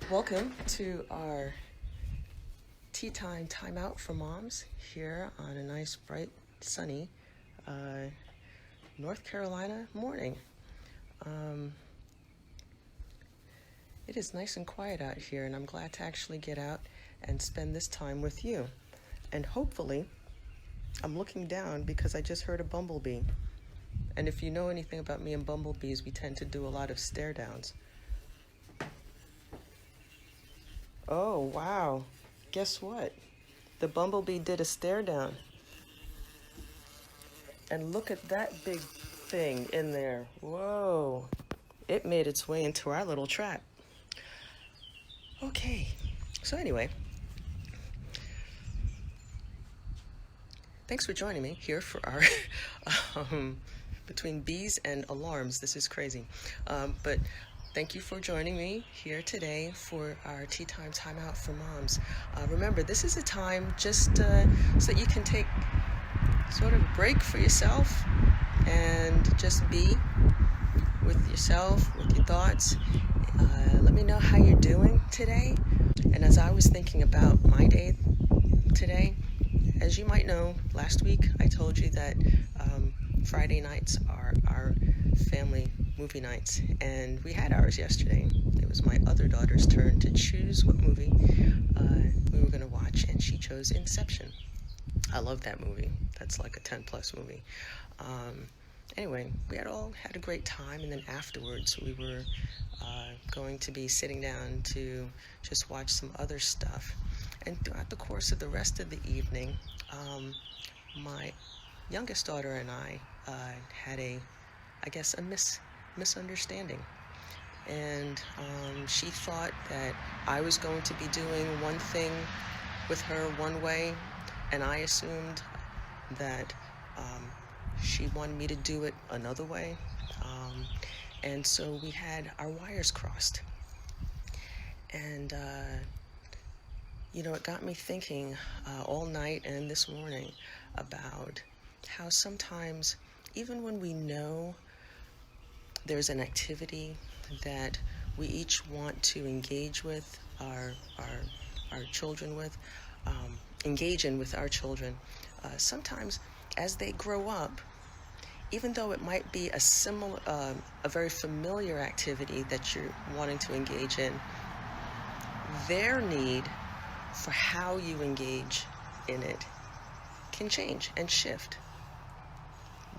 Welcome to our tea time timeout for moms here on a nice, bright, sunny North Carolina morning. It is nice and quiet out here, and I'm glad to actually get out and spend this time with you. And hopefully, I'm looking down because I just heard a bumblebee. And if you know anything about me and bumblebees, we tend to do a lot of stare downs. Oh, wow. Guess what? The bumblebee did a stare down. And look at that big thing in there. Whoa. It made its way into our little trap. Okay. So anyway, thanks for joining me here for our between bees and alarms. This is crazy. But thank you for joining me here today for our Tea Time Timeout for Moms. Remember, this is a time just so that you can take sort of a break for yourself and just be with yourself, with your thoughts. Let me know how you're doing today. And as I was thinking about my day today, as you might know, last week I told you that Friday nights are our family movie nights, and we had ours yesterday. It was my other daughter's turn to choose what movie we were going to watch, and she chose Inception. I love that movie. That's like a 10-plus movie. Anyway, we all had a great time, and then afterwards we were going to be sitting down to just watch some other stuff. And throughout the course of the rest of the evening, my youngest daughter and I had a misunderstanding. And she thought that I was going to be doing one thing with her one way, and I assumed that she wanted me to do it another way. And so we had our wires crossed. And it got me thinking all night and this morning about how sometimes, even when we know there's an activity that we each want to engage with our children with, engage in with our children, sometimes as they grow up, even though it might be a very familiar activity that you're wanting to engage in, their need for how you engage in it can change and shift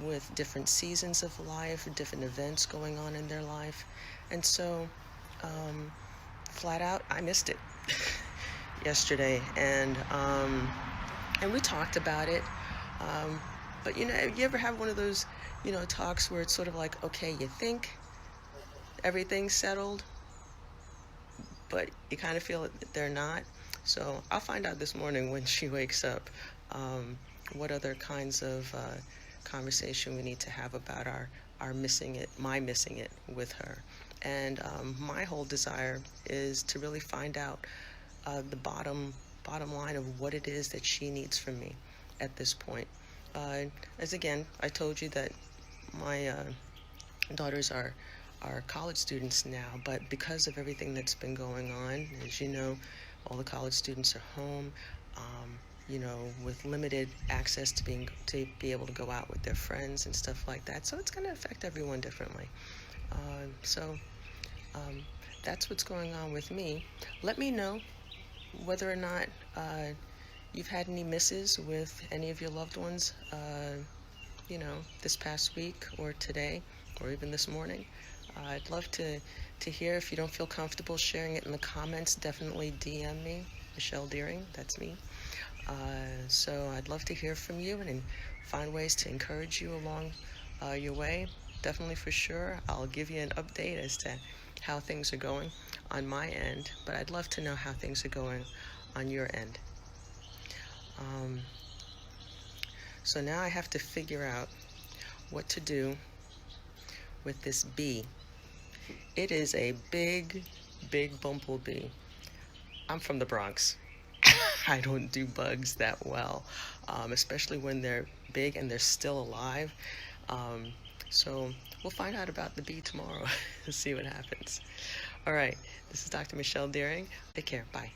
with different seasons of life, different events going on in their life. And so, flat out, I missed it yesterday. And we talked about it. But, you ever have one of those, talks where it's sort of like, okay, you think everything's settled, but you kind of feel that they're not. So I'll find out this morning when she wakes up what other kinds of conversation we need to have about my missing it with her. And my whole desire is to really find out the bottom line of what it is that she needs from me at this point. As again, I told you that my daughters are college students now, but because of everything that's been going on, as you know, all the college students are home, with limited access to be able to go out with their friends and stuff like that. So it's going to affect everyone differently. So that's what's going on with me. Let me know whether or not you've had any misses with any of your loved ones, this past week or today or even this morning. I'd love to hear. If you don't feel comfortable sharing it in the comments, definitely DM me, Michelle Deering, that's me. So I'd love to hear from you and find ways to encourage you along your way. Definitely, for sure, I'll give you an update as to how things are going on my end, but I'd love to know how things are going on your end. So now I have to figure out what to do with this bee. It is a big, big bumblebee. I'm from the Bronx. I don't do bugs that well, especially when they're big and they're still alive. So we'll find out about the bee tomorrow and see what happens. All right, this is Dr. Michelle Deering. Take care. Bye.